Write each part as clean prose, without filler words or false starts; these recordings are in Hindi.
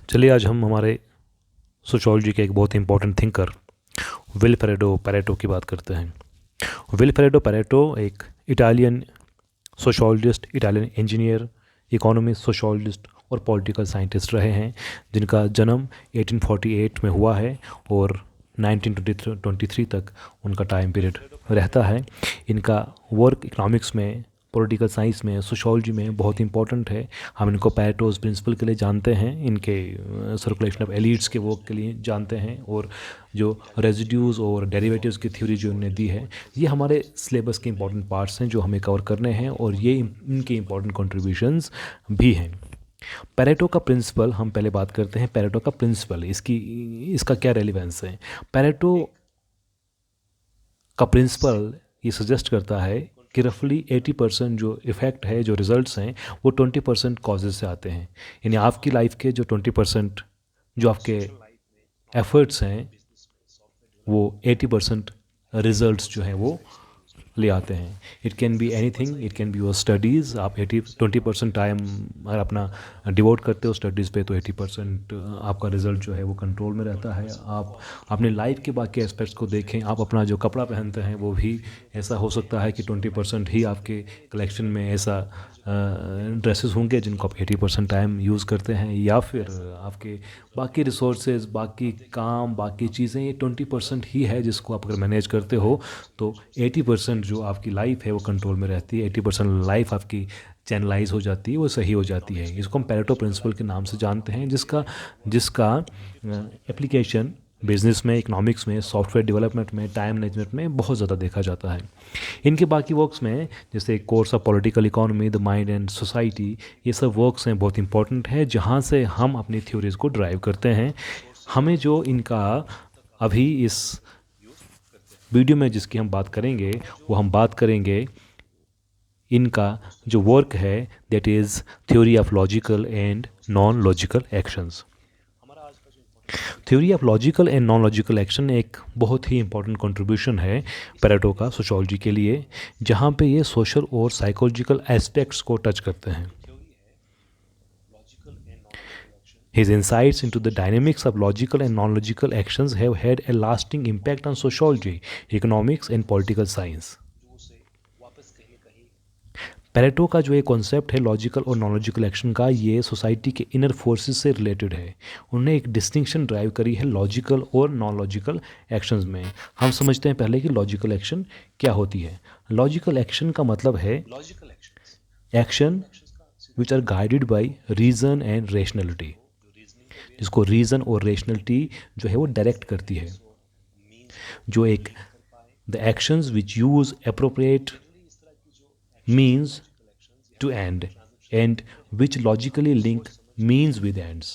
चलिए आज हम हमारे सोशियोलॉजी के एक बहुत ही इंपॉर्टेंट थिंकर विल पैरेटो की बात करते हैं। विल पैरेटो एक Italian sociologist, Italian engineer, economist, sociologist और पॉलिटिकल साइंटिस्ट रहे हैं, जिनका जन्म 1848 में हुआ है और 1923 तक उनका टाइम पीरियड रहता है। इनका वर्क इकोनॉमिक्स में, पॉलिटिकल साइंस में, सोशियोलॉजी में बहुत इंपॉर्टेंट है। हम इनको पैरेटोज प्रिंसिपल के लिए जानते हैं, इनके सर्कुलेशन ऑफ एलिट्स के वर्क के लिए जानते हैं, और जो रेजिड्यूज़ और डेरिवेटिव्स की थ्योरी जो उन्होंने दी है, ये हमारे सिलेबस के इंपॉर्टेंट पार्ट्स हैं जो हमें कवर करने हैं, और ये इनके इंपॉर्टेंट कंट्रीब्यूशंस भी हैं। पैरेटो का प्रिंसिपल, हम पहले बात करते हैं पैरेटो का प्रिंसिपल, इसका क्या रेलिवेंस है। पैरेटो का प्रिंसिपल ये सजेस्ट करता है कि रफली 80% जो इफ़ेक्ट है, जो रिजल्ट्स हैं, वो 20% कॉजेज़ से आते हैं। यानी आपकी लाइफ के जो 20% जो आपके एफर्ट्स हैं, वो 80% रिजल्ट्स जो हैं वो ले आते हैं। It can be anything, it can be your studies. आप 20% टाइम अगर अपना डिवोट करते हो स्टडीज़ पे, तो 80% आपका रिज़ल्ट जो है वो कंट्रोल में रहता है। आप अपने लाइफ के बाकी एस्पेक्ट्स को देखें, आप अपना जो कपड़ा पहनते हैं वो भी ऐसा हो सकता है कि 20% ही आपके कलेक्शन में ऐसा ड्रेसेस होंगे जिनको आप 80% टाइम यूज़ करते हैं, या फिर आपके बाकी रिसोर्सेज, बाकी काम, बाकी चीज़ें, ये 20% ही है जिसको आप अगर मैनेज करते हो तो 80% जो आपकी लाइफ है वो कंट्रोल में रहती है। 80% लाइफ आपकी चैनलाइज हो जाती है, वो सही हो जाती है। इसको हम पैरेटो प्रिंसिपल के नाम से जानते हैं, जिसका जिसका एप्लीकेशन बिजनेस में, इकोनॉमिक्स में, सॉफ्टवेयर डेवलपमेंट में, टाइम मैनेजमेंट में बहुत ज़्यादा देखा जाता है। इनके बाकी वर्क्स में, जैसे course of political economy, the mind and society, ये सब वर्क्स हैं बहुत इंपॉर्टेंट है, जहाँ से हम अपनी थ्योरीज़ को ड्राइव करते हैं। हमें जो इनका अभी इस वीडियो में जिसकी हम बात करेंगे, वो हम बात करेंगे इनका जो वर्क है, that is theory of logical and non logical actions. Theory of logical and non logical action एक बहुत ही इंपॉर्टेंट कंट्रीब्यूशन है पैरेटो का सोशियोलॉजी के लिए, जहाँ पे ये सोशल और साइकोलॉजिकल एस्पेक्ट्स को टच करते हैं। His insights into the dynamics of logical and non-logical actions have had a lasting impact on sociology, economics and political science. Pareto का जो ये कॉन्सेप्ट है लॉजिकल और नॉन लॉजिकल एक्शन का, ये सोसाइटी के इनर फोर्सेस से रिलेटेड है। उन्होंने एक डिस्टिंक्शन ड्राइव करी है लॉजिकल और नॉन लॉजिकल एक्शंस में। हम समझते हैं पहले कि लॉजिकल एक्शन क्या होती है। लॉजिकल एक्शन का मतलब है action which are guided by reason and rationality, जिसको रीज़न और रेशनलिटी जो है वो डायरेक्ट करती है। जो एक the actions which use appropriate means to end and which logically link means with ends।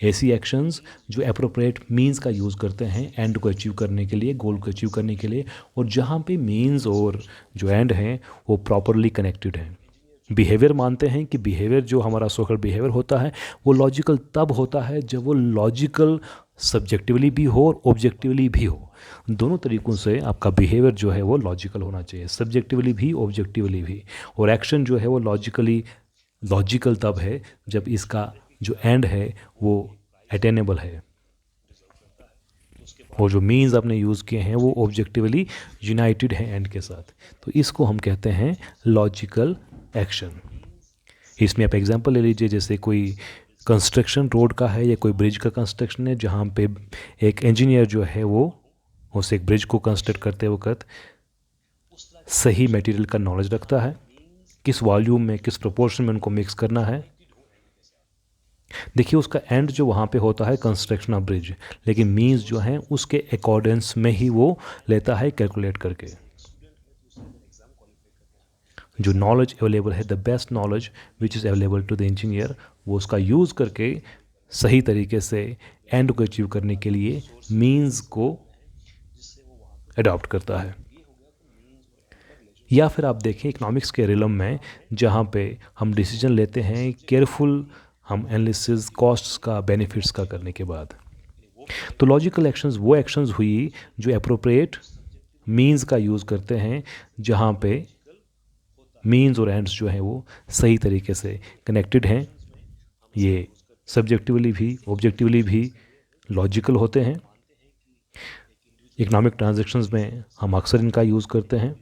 ऐसी एक्शंस जो अप्रोप्रिएट मीन्स का यूज़ करते हैं एंड को अचीव करने के लिए, गोल को अचीव करने के लिए, और जहाँ पे मीन्स और जो एंड हैं वो प्रॉपरली कनेक्टेड हैं। बिहेवियर मानते हैं कि बिहेवियर जो हमारा सोशल बिहेवियर होता है वो लॉजिकल तब होता है जब वो लॉजिकल सब्जेक्टिवली भी हो और ऑब्जेक्टिवली भी हो। दोनों तरीक़ों से आपका बिहेवियर जो है वो लॉजिकल होना चाहिए, सब्जेक्टिवली भी, ऑब्जेक्टिवली भी। और एक्शन जो है वो लॉजिकल तब है जब इसका जो एंड है वो अटेनेबल है, और जो मीन्स आपने यूज़ किए हैं वो ऑब्जेक्टिवली यूनाइटेड है एंड के साथ। तो इसको हम कहते हैं लॉजिकल एक्शन। इसमें आप एग्जांपल ले लीजिए, जैसे कोई कंस्ट्रक्शन रोड का है या कोई ब्रिज का कंस्ट्रक्शन है, जहाँ पे एक इंजीनियर जो है वो उस एक ब्रिज को कंस्ट्रक्ट करते वक्त सही मटेरियल का नॉलेज रखता है, किस वॉल्यूम में, किस प्रोपोर्शन में उनको मिक्स करना है। देखिए उसका एंड जो वहाँ पे होता है कंस्ट्रक्शन ऑफ ब्रिज, लेकिन मीन्स जो हैं उसके अकॉर्डेंस में ही वो लेता है कैलकुलेट करके। जो नॉलेज अवेलेबल है, the best knowledge which is available to the engineer, वो उसका यूज़ करके सही तरीके से एंड को अचीव करने के लिए मीन्स को अडॉप्ट करता है। या फिर आप देखें इकोनॉमिक्स के रिलम में, जहाँ पे हम डिसीजन लेते हैं केयरफुल, हम एनालिसिस कॉस्ट्स का, बेनिफिट्स का करने के बाद। तो लॉजिकल एक्शंस वो एक्शंस हुई जो अप्रोप्रिएट मीन्स का यूज़ करते हैं, जहाँ पे मीन्स और एंड्स जो हैं वो सही तरीके से कनेक्टेड हैं। ये सब्जेक्टिवली भी ऑब्जेक्टिवली भी लॉजिकल होते हैं। इकोनॉमिक ट्रांजैक्शंस में हम अक्सर इनका यूज़ करते हैं।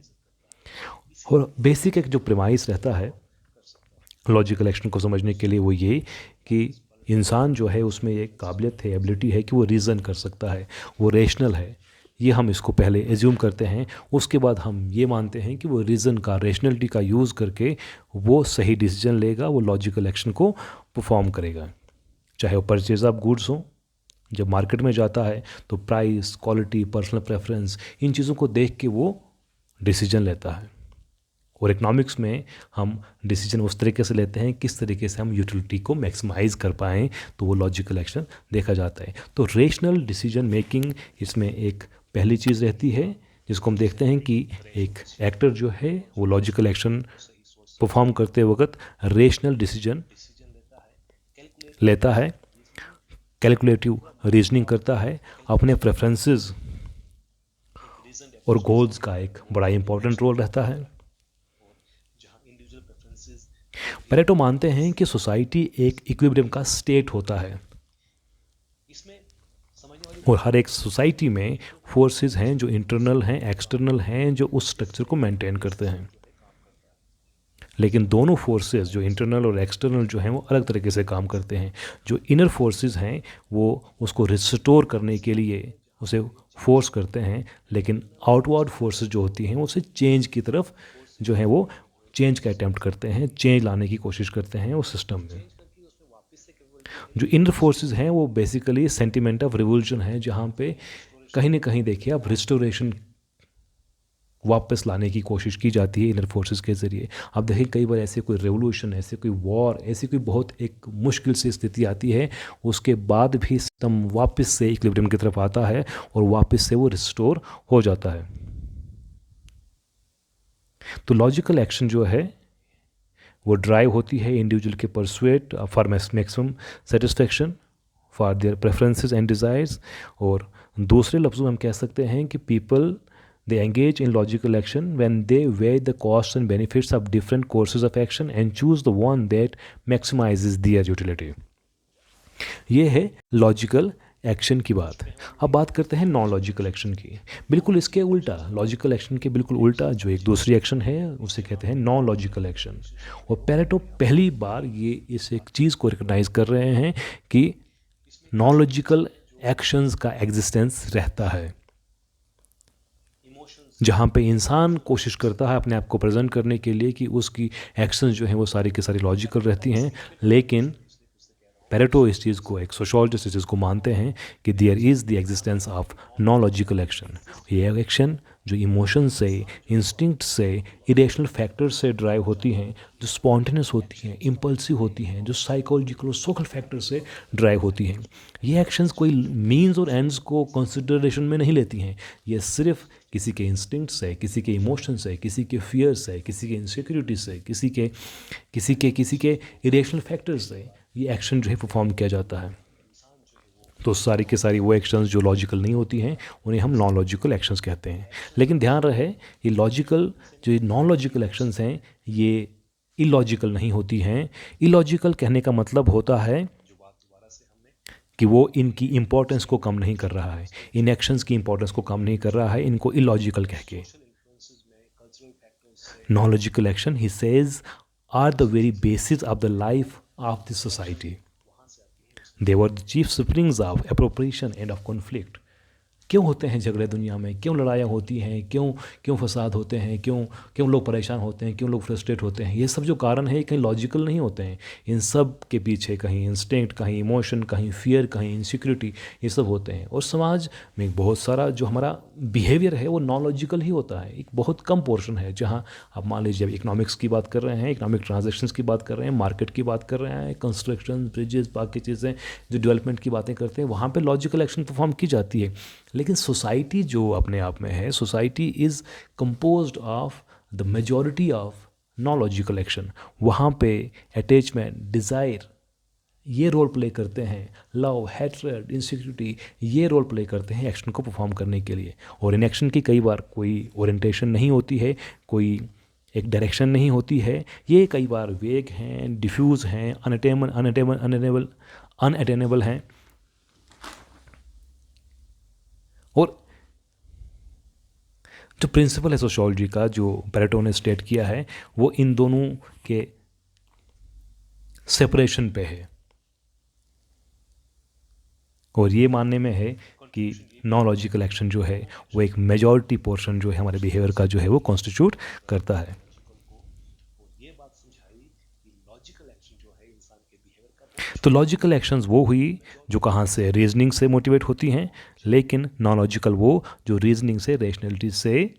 और बेसिक एक जो प्रेमाइस रहता है लॉजिकल एक्शन को समझने के लिए वो ये कि इंसान जो है उसमें एक काबिलियत है, एबिलिटी है कि वो रीज़न कर सकता है, वो रेशनल है। ये हम इसको पहले एज्यूम करते हैं, उसके बाद हम ये मानते हैं कि वो रीज़न का, रेशनलिटी का यूज़ करके वो सही डिसीजन लेगा, वो लॉजिकल एक्शन को परफॉर्म करेगा। चाहे वो परचेज ऑफ गुड्स हो, जब मार्केट में जाता है तो प्राइस, क्वालिटी, पर्सनल प्रेफरेंस, इन चीज़ों को देख के वो डिसीजन लेता है। और इकोनॉमिक्स में हम डिसीजन उस तरीके से लेते हैं किस तरीके से हम यूटिलिटी को मैक्सिमाइज़ कर पाएँ, तो वो लॉजिकल एक्शन देखा जाता है। तो रेशनल डिसीजन मेकिंग इसमें एक पहली चीज़ रहती है जिसको हम देखते हैं कि एक एक्टर जो है वो लॉजिकल एक्शन परफॉर्म करते वक्त रेशनल डिसीजन लेता है, कैलकुलेटिव रीजनिंग करता है, अपने प्रेफरेंसेस और गोल्स का एक बड़ा इंपॉर्टेंट रोल रहता है। पैरेटो मानते हैं कि सोसाइटी एक इक्विलिब्रियम का स्टेट होता है और हर एक सोसाइटी में फोर्सेस हैं जो इंटरनल हैं, एक्सटर्नल हैं, जो उस स्ट्रक्चर को मेंटेन करते हैं। लेकिन दोनों फोर्सेस जो इंटरनल और एक्सटर्नल जो हैं वो अलग तरीके से काम करते हैं। जो इनर फोर्सेस हैं वो उसको रिस्टोर करने के लिए उसे फोर्स करते हैं, लेकिन आउटवर्ड फोर्सेस जो होती हैं उसे चेंज की तरफ जो है वो चेंज का अटैम्प्ट करते हैं, चेंज लाने की कोशिश करते हैं उस सिस्टम में। जो इनर फोर्सेस हैं वो बेसिकली सेंटिमेंट ऑफ रिवोल्यूशन है, जहाँ पे कहीं ना कहीं देखिए अब रिस्टोरेशन वापस लाने की कोशिश की जाती है इनर फोर्सेस के ज़रिए। अब देखिए कई बार ऐसे कोई रेवोल्यूशन, ऐसे कोई वॉर, ऐसी कोई बहुत एक मुश्किल सी स्थिति आती है, उसके बाद भी सिस्टम वापस से इक्विलिब्रियम की तरफ आता है और वापस से वो रिस्टोर हो जाता है। तो लॉजिकल एक्शन जो है वो ड्राइव होती है इंडिविजुअल के pursuit for maximum satisfaction for their preferences and desires. और दूसरे लफ्ज़ों में हम कह सकते हैं कि people they engage in logical action when they weigh the costs and benefits of different courses of action and choose the one that maximizes their utility। ये है लॉजिकल एक्शन की बात। अब बात करते हैं नॉन लॉजिकल एक्शन की। बिल्कुल इसके उल्टा, लॉजिकल एक्शन के बिल्कुल उल्टा जो एक दूसरी एक्शन है उसे कहते हैं नॉन लॉजिकल एक्शन। और पैरेटो पहली बार ये इस एक चीज़ को रिकग्नाइज कर रहे हैं कि नॉन लॉजिकल एक्शंस का एग्जिस्टेंस रहता है, जहाँ पे इंसान कोशिश करता है अपने आप को प्रेजेंट करने के लिए कि उसकी एक्शंस जो हैं वो सारी की सारी लॉजिकल रहती हैं। लेकिन पैरेटो इस चीज़ को, एक सोशोलॉजिस्ट इस चीज़ को मानते हैं कि there is the existence of non logical action. ये एक्शन जो इमोशन से, इंस्टिंक्ट से, इरेशनल फैक्टर से ड्राइव होती हैं, जो स्पॉन्टेनियस होती हैं, इम्पल्सिव होती हैं, जो साइकोलॉजिकल और सोशल फैक्टर से ड्राइव होती हैं। ये एक्शंस कोई मीन्स और एंड्स को कंसिडरेशन में नहीं लेती हैं। ये सिर्फ किसी के इंस्टिंक्ट से, किसी के इमोशन से, किसी के फियर से, किसी के इनसिक्योरिटी से, किसी के इरेशनल फैक्टर से ये एक्शन जो है परफॉर्म किया जाता है। तो सारी के सारी वो एक्शंस जो लॉजिकल नहीं होती हैं उन्हें हम नॉन लॉजिकल एक्शंस कहते हैं। लेकिन ध्यान रहे ये लॉजिकल जो नॉन लॉजिकल एक्शंस हैं ये इलॉजिकल नहीं होती हैं। इलॉजिकल कहने का मतलब होता है कि वो इनकी इम्पोर्टेंस को कम नहीं कर रहा है, इन एक्शंस की इम्पोर्टेंस को कम नहीं कर रहा है, इनको इलॉजिकल कह के। नॉन लॉजिकल एक्शन ही says are the very basis of the life of the society. They were the chief springs of appropriation and of conflict। क्यों होते हैं झगड़े दुनिया में, क्यों लड़ाइयाँ होती हैं, क्यों फसाद होते हैं, क्यों लोग परेशान होते हैं, क्यों लोग फ्रस्ट्रेट होते हैं, ये सब जो कारण है कहीं लॉजिकल नहीं होते हैं। इन सब के पीछे कहीं इंस्टिंक्ट, कहीं इमोशन, कहीं फियर, कहीं इनसिक्योरिटी, ये सब होते हैं। और समाज में बहुत सारा जो हमारा बिहेवियर है वो नॉन लॉजिकल ही होता है। एक बहुत कम पोर्शन है जहाँ आप मान लीजिए इकोनॉमिक्स की बात कर रहे हैं, इकोनॉमिक ट्रांजेक्शन्स की बात कर रहे हैं, मार्केट की बात कर रहे हैं, कंस्ट्रक्शन, ब्रिजेस, बाकी चीज़ें जो डेवलपमेंट की बातें करते हैं, वहाँ पर लॉजिकल एक्शन परफॉर्म की जाती है। लेकिन सोसाइटी जो अपने आप में है, society is composed of the majority of non logical action. वहाँ पे अटैचमेंट, डिज़ायर ये रोल प्ले करते हैं, लव, हैट्रेड, इनसिक्योरिटी ये रोल प्ले करते हैं एक्शन को परफॉर्म करने के लिए। और इन एक्शन की कई बार कोई ओरिएंटेशन नहीं होती है, कोई एक डायरेक्शन नहीं होती है, ये कई बार वेग हैं, डिफ्यूज़ हैं, अनअटेनेबल हैं। और जो प्रिंसिपल है सोशियोलॉजी का जो पैरेटो ने स्टेट किया है वो इन दोनों के सेपरेशन पे है, और ये मानने में है कि नॉन लॉजिकल एक्शन जो है वो एक मेजॉरिटी पोर्शन जो है हमारे बिहेवियर का जो है वो कॉन्स्टिट्यूट करता है। तो लॉजिकल एक्शंस वो हुई जो कहाँ से रीजनिंग से मोटिवेट होती हैं, लेकिन नॉन लॉजिकल वो जो रीजनिंग से, रैशनैलिटी से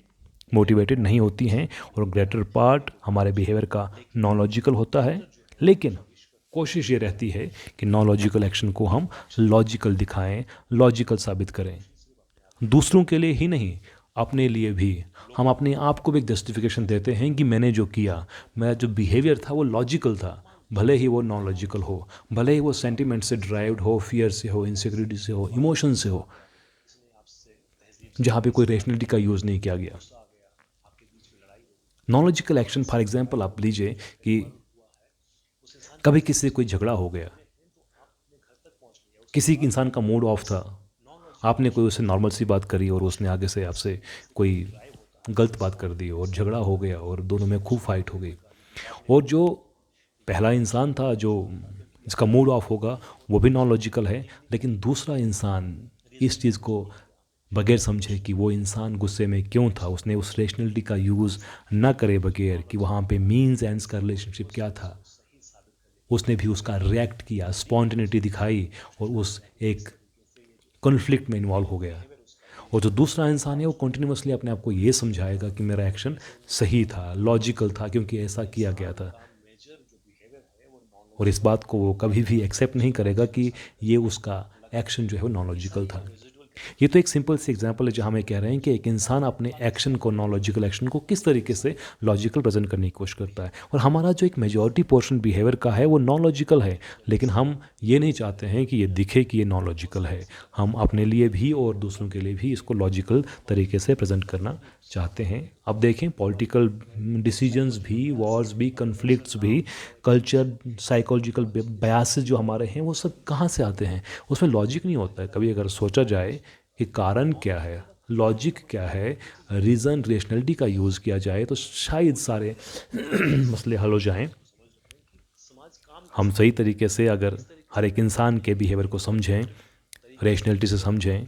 मोटिवेटेड नहीं होती हैं, और ग्रेटर पार्ट हमारे बिहेवियर का नॉन लॉजिकल होता है। लेकिन कोशिश ये रहती है कि नॉन लॉजिकल एक्शन को हम लॉजिकल दिखाएं, लॉजिकल साबित करें, दूसरों के लिए ही नहीं, अपने लिए भी। हम अपने आप को भी एक जस्टिफिकेशन देते हैं कि मैंने जो किया, मेरा जो बिहेवियर था वो लॉजिकल था, भले ही वो नॉन लॉजिकल हो, भले ही वो सेंटिमेंट से ड्राइव्ड हो, फियर से हो, इनसिक्योरिटी से हो, इमोशन से हो, जहाँ पे कोई रैशनैलिटी का यूज़ नहीं किया गया। Non logical action for example आप लीजिए कि कभी किसी से कोई झगड़ा हो गया, किसी इंसान का मूड ऑफ था, आपने कोई उससे नॉर्मल सी बात करी और उसने आगे से आपसे कोई गलत बात कर दी और झगड़ा हो गया और दोनों में खूब फाइट हो गई। और जो पहला इंसान था जो जिसका मूड ऑफ होगा वो भी नॉन लॉजिकल है, लेकिन दूसरा इंसान इस चीज़ को बगैर समझे कि वो इंसान गुस्से में क्यों था, उसने उस रेशनलिटी का यूज़ ना करे बगैर कि वहाँ पे मीन्स एंड्स का रिलेशनशिप क्या था, उसने भी उसका रिएक्ट किया, स्पॉन्टेनिटी दिखाई और उस एक कॉन्फ्लिक्ट में इन्वॉल्व हो गया। और जो दूसरा इंसान है वो कंटिन्यूसली अपने आप को ये समझाएगा कि मेरा एक्शन सही था, लॉजिकल था, क्योंकि ऐसा किया गया था, और इस बात को वो कभी भी एक्सेप्ट नहीं करेगा कि ये उसका एक्शन जो है वो नॉन लॉजिकल था। ये तो एक सिंपल सी एग्जांपल है जहाँ हम कह रहे हैं कि एक इंसान अपने एक्शन को, नॉन लॉजिकल एक्शन को किस तरीके से लॉजिकल प्रेजेंट करने की कोशिश करता है। और हमारा जो एक मेजॉरिटी पोर्शन बिहेवियर का है वो नॉन लॉजिकल है, लेकिन हम ये नहीं चाहते हैं कि ये दिखे कि ये नॉन लॉजिकल है। हम अपने लिए भी और दूसरों के लिए भी इसको लॉजिकल तरीके से प्रेजेंट करना चाहते हैं। अब देखें, पॉलिटिकल डिसीजंस भी, वॉर्स भी, कन्फ्लिक्ट्स भी, कल्चर, साइकोलॉजिकल बयासेस जो हमारे हैं वो सब कहाँ से आते हैं, उसमें लॉजिक नहीं होता है। कभी अगर सोचा जाए कि कारण क्या है, लॉजिक क्या है, रीज़न, रेशनलिटी का यूज़ किया जाए तो शायद सारे मसले हल हो जाएं। हम सही तरीके से अगर हर एक इंसान के बिहेवियर को समझें, रेशनलिटी से समझें,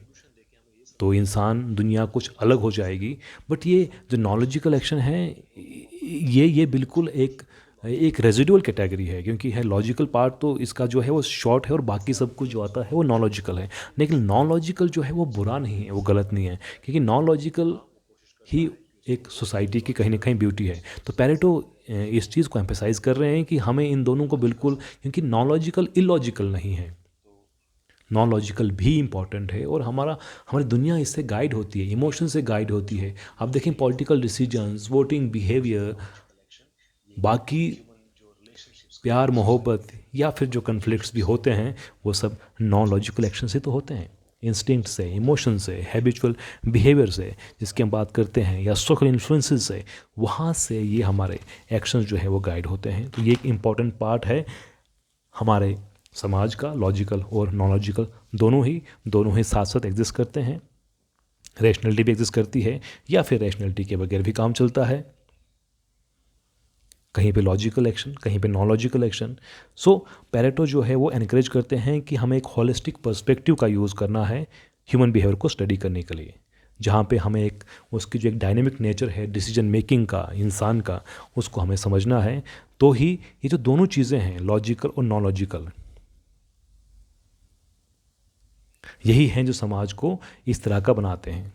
तो इंसान, दुनिया कुछ अलग हो जाएगी। बट ये जो नॉलेजिकल एक्शन है ये बिल्कुल एक रेजिडुअल कैटेगरी है, क्योंकि है लॉजिकल पार्ट तो इसका जो है वो शॉर्ट है और बाकी सब कुछ जो आता है वो नॉन लॉजिकल है। लेकिन नॉन लॉजिकल जो है वो बुरा नहीं है, वो गलत नहीं है, क्योंकि नॉन लॉजिकल ही एक सोसाइटी की कहीं ना कहीं ब्यूटी है। तो पैरेटो इस चीज़ को एम्फेसाइज कर रहे हैं कि हमें इन दोनों को बिल्कुल, क्योंकि नॉन लॉजिकल इलॉजिकल नहीं है, नॉन लॉजिकल भी इम्पॉर्टेंट है, और हमारी दुनिया इससे गाइड होती है, इमोशन से गाइड होती है। आप देखें पॉलिटिकल डिसीजंस, वोटिंग बिहेवियर, बाकी प्यार, मोहब्बत या फिर जो कन्फ्लिक्ट्स भी होते हैं वो सब नॉन लॉजिकल एक्शन से तो होते हैं, इंस्टिंक्ट से, इमोशन से, हैबिचुअल बिहेवियर से जिसकी हम बात करते हैं, या सोशल इन्फ्लुएंसेस से, वहाँ से ये हमारे एक्शंस जो है वो गाइड होते हैं। तो ये एक इम्पॉर्टेंट पार्ट है हमारे समाज का, लॉजिकल और नॉन लॉजिकल दोनों ही साथ साथ एग्जिस्ट करते हैं। रैशनैलिटी भी एग्जिस्ट करती है, या फिर रैशनैलिटी के बगैर भी काम चलता है, कहीं पे लॉजिकल एक्शन, कहीं पे नॉन लॉजिकल एक्शन। सो पैरेटो जो है वो एनकरेज करते हैं कि हमें एक होलिस्टिक पर्सपेक्टिव का यूज़ करना है ह्यूमन बिहेवियर को स्टडी करने के लिए, जहाँ पे हमें एक उसकी जो एक डायनेमिक नेचर है डिसीजन मेकिंग का, इंसान का, उसको हमें समझना है। तो ही ये जो दोनों चीज़ें हैं, लॉजिकल और नॉन लॉजिकल, यही हैं जो समाज को इस तरह का बनाते हैं।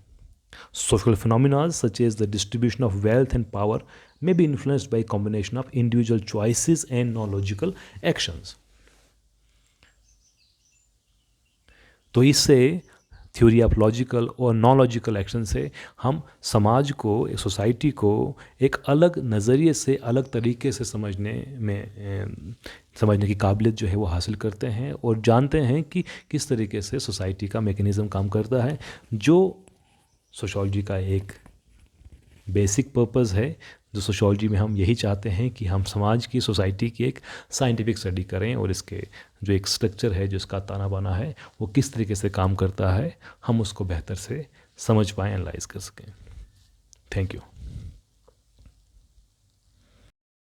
Social phenomena such as the distribution of wealth and power may be influenced by a combination of individual choices and non-logical actions. तो इससे थ्योरी ऑफ लॉजिकल और नॉन लॉजिकल एक्शन से हम समाज को, सोसाइटी को एक अलग नज़रिए से, अलग तरीके से समझने की काबिलियत जो है वो हासिल करते हैं, और जानते हैं कि किस तरीके से सोसाइटी का मैकेनिज़्म काम करता है, जो सोशियोलॉजी का एक बेसिक पर्पस है, जो सोशियोलॉजी में हम यही चाहते हैं कि हम समाज की, सोसाइटी की एक साइंटिफिक स्टडी करें और इसके जो एक स्ट्रक्चर है, जो इसका ताना बाना है, वो किस तरीके से काम करता है, हम उसको बेहतर से समझ पाएँ, एनालाइज कर सकें। Thank you.